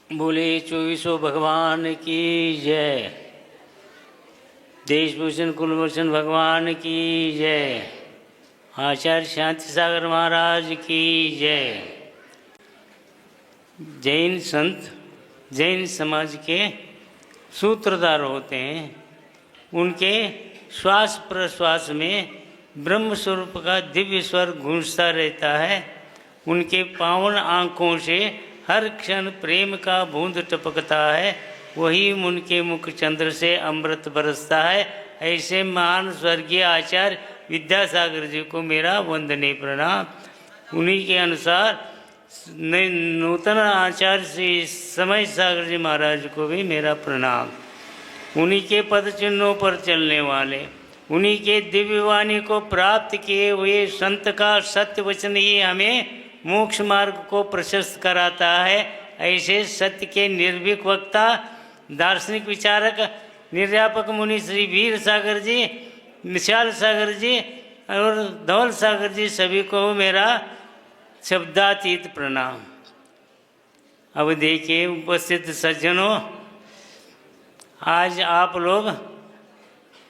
बोले 2400 भगवान की जय। देशभूषण कुलभूषण भगवान की जय। आचार्य शांति सागर महाराज की जय। जैन संत जैन समाज के सूत्रधार होते हैं। उनके श्वास प्रश्वास में ब्रह्म स्वरूप का दिव्य स्वर गूंजता रहता है। उनके पावन आँखों से हर क्षण प्रेम का बूंद टपकता है। वही उनके मुख चंद्र से अमृत बरसता है। ऐसे महान स्वर्गीय आचार्य विद्यासागर जी को मेरा वंदनीय प्रणाम। उन्हीं के अनुसार नूतन आचार्य श्री समय सागर जी महाराज को भी मेरा प्रणाम। उन्हीं के पद चिन्हों पर चलने वाले, उन्हीं के दिव्य वाणी को प्राप्त किए हुए संत का सत्य वचन ही हमें मोक्ष मार्ग को प्रशस्त कराता है। ऐसे सत्य के निर्भीक वक्ता, दार्शनिक विचारक, निर्यापक मुनि श्री वीर सागर जी, विशाल सागर जी और धवल सागर जी सभी को मेरा शब्दातीत प्रणाम। अब देखिए उपस्थित सज्जनों, आज आप लोग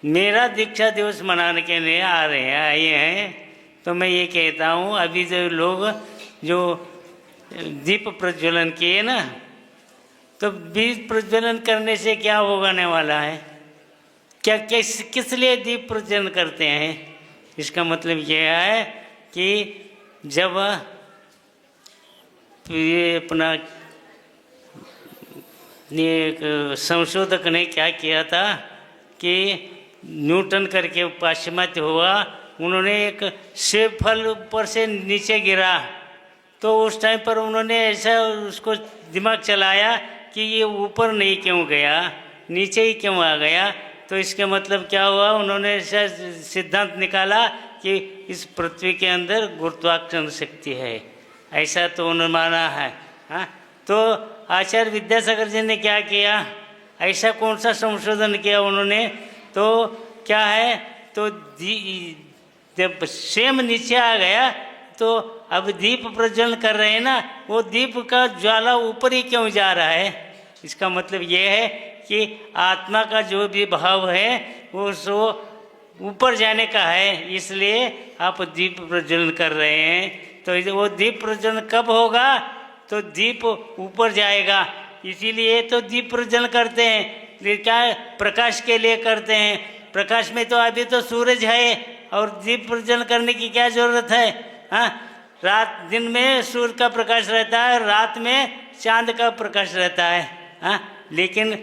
मेरा दीक्षा दिवस मनाने के लिए आए हैं। तो मैं ये कहता हूँ, अभी जो लोग जो दीप प्रज्वलन किए ना, तो दीप प्रज्वलन करने से क्या होने वाला है? क्या किस लिए दीप प्रज्वलन करते हैं? इसका मतलब यह है कि जब ये अपना एक संशोधक ने क्या किया था कि न्यूटन करके पाश्चिमात्य हुआ, उन्होंने एक सेब फल ऊपर से नीचे गिरा, तो उस टाइम पर उन्होंने ऐसा उसको दिमाग चलाया कि ये ऊपर नहीं क्यों गया, नीचे ही क्यों आ गया। तो इसके मतलब क्या हुआ, उन्होंने ऐसा सिद्धांत निकाला कि इस पृथ्वी के अंदर गुरुत्वाकर्षण शक्ति है, ऐसा तो उन्होंने माना है। हाँ, तो आचार्य विद्यासागर जी ने क्या किया, ऐसा कौन सा संशोधन किया उन्होंने? तो क्या है, तो जब सेम नीचे आ गया तो अब दीप प्रज्वलन कर रहे हैं ना, वो दीप का ज्वाला ऊपर ही क्यों जा रहा है? इसका मतलब ये है कि आत्मा का जो भी भाव है वो सो ऊपर जाने का है, इसलिए आप दीप प्रज्वलन कर रहे हैं। तो वो दीप प्रज्वलन कब होगा? तो दीप ऊपर जाएगा, इसीलिए तो दीप प्रज्वलन करते हैं। क्या प्रकाश के लिए करते हैं। प्रकाश में तो अभी तो सूरज है, और दीप प्रज्वलन करने की क्या जरूरत है? हाँ, रात दिन में सूर्य का प्रकाश रहता है, रात में चांद का प्रकाश रहता है। हाँ, लेकिन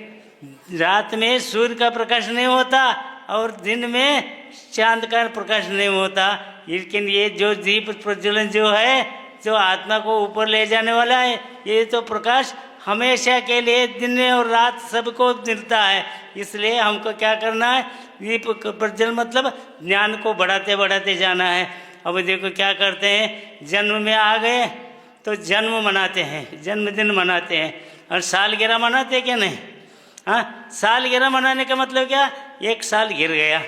रात में सूर्य का प्रकाश नहीं होता और दिन में चांद का प्रकाश नहीं होता। लेकिन ये जो दीप प्रज्वलन जो है, जो आत्मा को ऊपर ले जाने वाला है, ये तो प्रकाश हमेशा के लिए दिन और रात सबको मिलता है। इसलिए हमको क्या करना है, दीप प्रज्वलन मतलब ज्ञान को बढ़ाते बढ़ाते जाना है। अब देखो क्या करते हैं, जन्म में आ गए तो जन्म मनाते हैं, जन्मदिन मनाते हैं, और सालगिरह मनाते हैं क्या नहीं? हाँ, सालगिरह मनाने का मतलब क्या, एक साल गिर गया,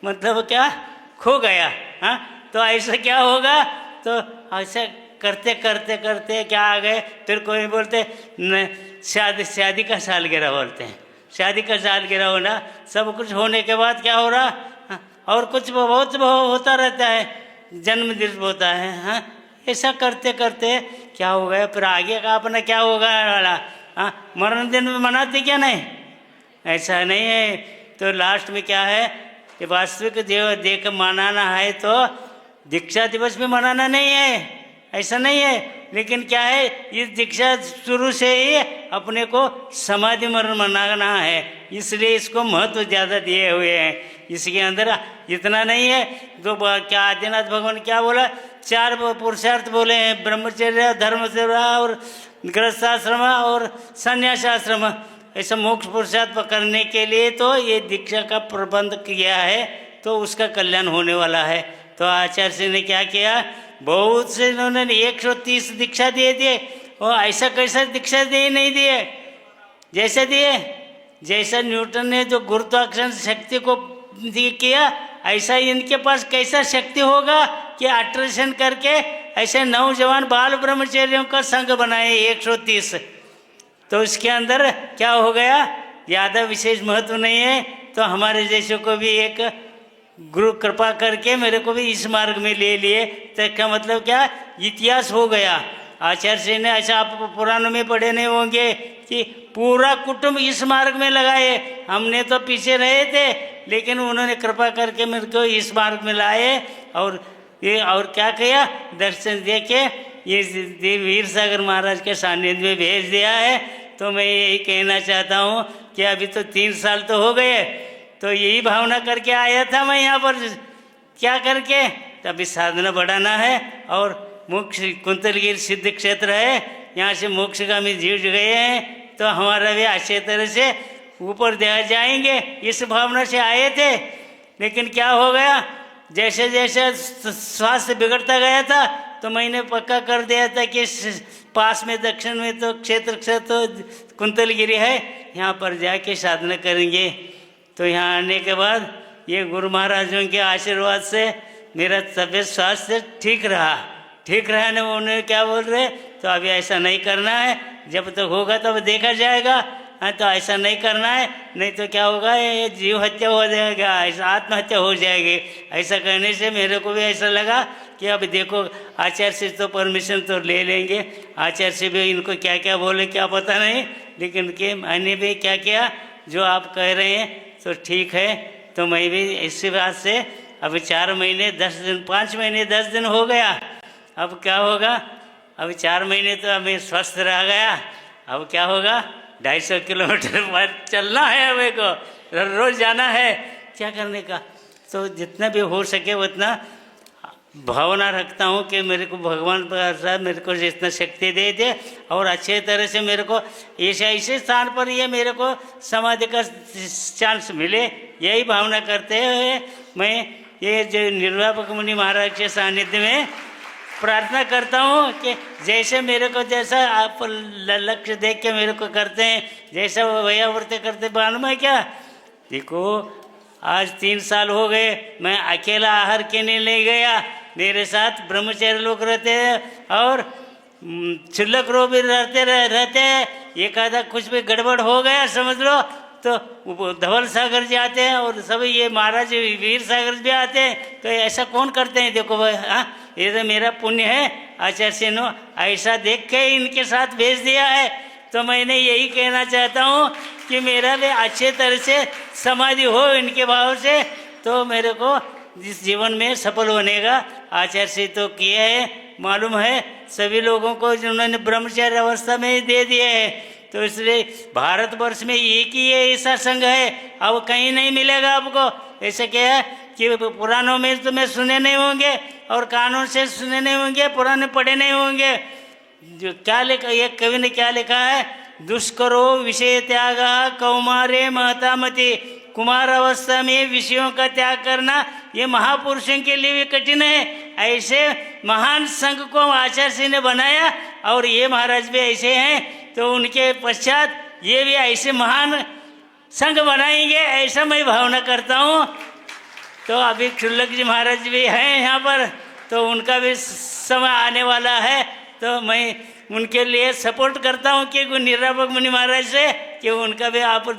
मतलब क्या, खो गया। हाँ, तो ऐसा क्या होगा, तो ऐसा करते करते करते क्या आ गए, फिर कोई बोलते शादी का सालगिरह बोलते हैं। शादी का सालगिरह होना, सब कुछ होने के बाद क्या हो रहा, और कुछ बहुत होता रहता है, जन्मदिन होता है। हाँ, ऐसा करते करते क्या हो गया, फिर आगे का अपना क्या होगा वाला। हाँ, मरण दिन में मनाते क्या नहीं? ऐसा नहीं है। तो लास्ट में क्या है कि वास्तविक देख मनाना है तो दीक्षा दिवस भी मनाना नहीं है, ऐसा नहीं है। लेकिन क्या है, इस दीक्षा शुरू से ही अपने को समाधि मरण मनाना है, इसलिए इसको महत्व ज़्यादा दिए हुए हैं। इसके अंदर इतना नहीं है। तो क्या आदिनाथ भगवान क्या बोला, 4 पुरुषार्थ बोले हैं, ब्रह्मचर्य, धर्मचर्य और गृहस्थाश्रम और संन्यासाश्रम। ऐसा मोक्ष पुरुषार्थ करने के लिए तो ये दीक्षा का प्रबंध किया है, तो उसका कल्याण होने वाला है। तो आचार्य ने क्या किया, बहुत से इन्होंने 130 दीक्षा दे दिए, और ऐसा कैसा दीक्षा दे नहीं दिए, जैसे दिए, जैसा न्यूटन ने जो गुरुत्वाकर्षण शक्ति को किया, ऐसा इनके पास कैसा शक्ति होगा कि अट्रैक्शन करके ऐसे नौजवान बाल ब्रह्मचर्यों का संघ बनाए 130। तो उसके अंदर क्या हो गया, ज़्यादा विशेष महत्व नहीं है। तो हमारे जैसे को भी एक गुरु कृपा करके मेरे को भी इस मार्ग में ले लिए। तो क्या मतलब क्या, इतिहास हो गया। आचार्य जी ने, ऐसा आप पुराणों में पढ़े नहीं होंगे कि पूरा कुटुंब इस मार्ग में लगाए। हमने तो पीछे रहे थे, लेकिन उन्होंने कृपा करके मेरे को इस मार्ग में लाए। और ये और क्या किया, दर्शन दे के ये वीर सागर महाराज के सानिध्य में भेज दिया है। तो मैं यही कहना चाहता हूँ कि अभी तो 3 साल तो हो गए, तो यही भावना करके आया था मैं यहाँ पर। क्या करके, तो अभी साधना बढ़ाना है। और मोक्ष कुंतलगिरी सिद्ध क्षेत्र है, यहाँ से मोक्षगामी जीव गए हैं, तो हमारा भी अच्छे तरह से ऊपर दे जाएंगे, इस भावना से आए थे। लेकिन क्या हो गया, जैसे जैसे स्वास्थ्य बिगड़ता गया था, तो मैंने पक्का कर दिया था कि पास में दक्षिण में तो क्षेत्र तो कुंतलगिरी है, यहाँ पर जाके साधना करेंगे। तो यहाँ आने के बाद ये गुरु महाराजों के आशीर्वाद से मेरा तबीयत स्वास्थ्य ठीक रहा ना। उन्होंने क्या बोल रहे, तो अभी ऐसा नहीं करना है, जब तक होगा तब देखा जाएगा। हाँ, तो ऐसा नहीं करना है, नहीं तो क्या होगा, ये जीव हत्या हो जाएगा, ऐसा आत्महत्या हो जाएगी। ऐसा करने से मेरे को भी ऐसा लगा कि अब देखो, आचार्य से तो परमिशन तो ले लेंगे, आचार्य से भी इनको क्या क्या बोले क्या पता नहीं, लेकिन कि मैंने भी क्या किया, जो आप कह रहे हैं तो ठीक है। तो मैं भी इसी बात से अब 4 महीने 10 दिन 5 महीने 10 दिन हो गया। अब क्या होगा, अब 4 महीने तो अभी स्वस्थ रह गया। अब क्या होगा, 250 किलोमीटर पर चलना है, मेरे को रोज जाना है, क्या करने का। तो जितना भी हो सके उतना भावना रखता हूँ कि मेरे को भगवान प्रसाद मेरे को जितना शक्ति दे दे, और अच्छे तरह से मेरे को ऐसे स्थान पर ये मेरे को समाधि का चांस मिले, यही भावना करते हुए मैं ये जो निर्वापक मुनि महाराज के सानिध्य में प्रार्थना करता हूँ कि जैसे मेरे को, जैसा आप लक्ष्य देख के मेरे को करते हैं, जैसा वो वयावृत्ति करते, मालूम है क्या, देखो आज 3 साल हो गए, मैं अकेला आहार के लिए नहीं गया, मेरे साथ ब्रह्मचारी लोग रहते हैं और क्षुल्लक रोग भी रहते हैं। एक आधा कुछ भी गड़बड़ हो गया समझ लो तो धवल सागर जी आते हैं, और सभी ये महाराज वीर सागर भी आते हैं। तो ऐसा कौन करते हैं, देखो भाई, हाँ ये तो मेरा पुण्य है, आचार्य सिन्हो ऐसा देख के इनके साथ भेज दिया है। तो मैंने यही कहना चाहता हूँ कि मेरा भी अच्छे तरह से समाधि हो इनके भाव से, तो मेरे को जिस जीवन में सफल बनेगा। आचार्य से तो किए है, मालूम है सभी लोगों को जिन्होंने ब्रह्मचर्य अवस्था में दे दिए है। तो इसलिए भारतवर्ष में एक ही ऐसा संघ है, अब कहीं नहीं मिलेगा आपको। ऐसा क्या है कि पुराणों में तुम्हें सुने नहीं होंगे और कानों से सुने नहीं होंगे, पुराने पढ़े नहीं होंगे। जो क्या लिखा, एक कवि ने क्या लिखा है, दुष्करो विषय त्याग कौमारे महतामति, कुमार अवस्था में विषयों का त्याग करना ये महापुरुषों के लिए भी कठिन है। ऐसे महान संघ को आचार्य ने बनाया, और ये महाराज भी ऐसे हैं, तो उनके पश्चात ये भी ऐसे महान संघ बनाएंगे, ऐसा मैं भावना करता हूँ। तो अभी क्षुल्लक जी महाराज भी हैं यहाँ पर, तो उनका भी समय आने वाला है, तो मैं उनके लिए सपोर्ट करता हूँ कि निर्वापक मुनि महाराज से कि उनका भी आप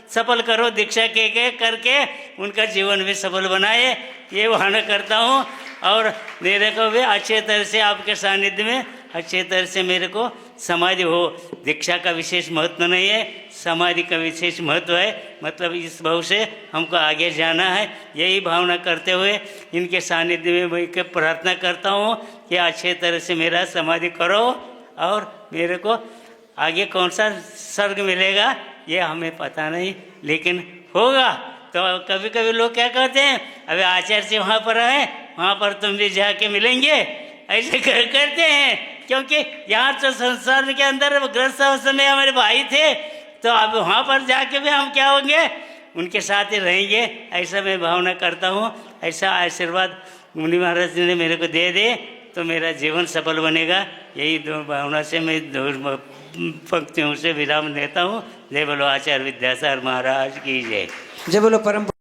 सफल करो, दीक्षा के करके उनका जीवन भी सफल बनाए, ये भावना करता हूँ। और मेरे को भी अच्छे तरह से आपके सानिध्य में अच्छे तरह से मेरे को समाधि हो। दीक्षा का विशेष महत्व नहीं है, समाधि का विशेष महत्व है। मतलब इस भाव से हमको आगे जाना है, यही भावना करते हुए इनके सानिध्य में मैं प्रार्थना करता हूँ कि अच्छे तरह से मेरा समाधि करो, और मेरे को आगे कौन सा स्वर्ग मिलेगा ये हमें पता नहीं, लेकिन होगा। तो कभी कभी लोग क्या कहते हैं, अभी आचार्य से वहाँ पर है, वहाँ पर तुम भी जाके मिलेंगे, ऐसे करते हैं। क्योंकि यहाँ तो संसार के अंदर ग्रस्त अवस्था में हमारे भाई थे, तो अब वहाँ पर जाके भी हम क्या होंगे, उनके साथ ही रहेंगे, ऐसा मैं भावना करता हूँ। ऐसा आशीर्वाद मुनि महाराज ने मेरे को दे दे तो मेरा जीवन सफल बनेगा। यही दो भावना से मैं 2 पंक्तियों से विराम देता हूँ। जय बोलो आचार्य विद्यासागर महाराज की जय। जय बोलो परम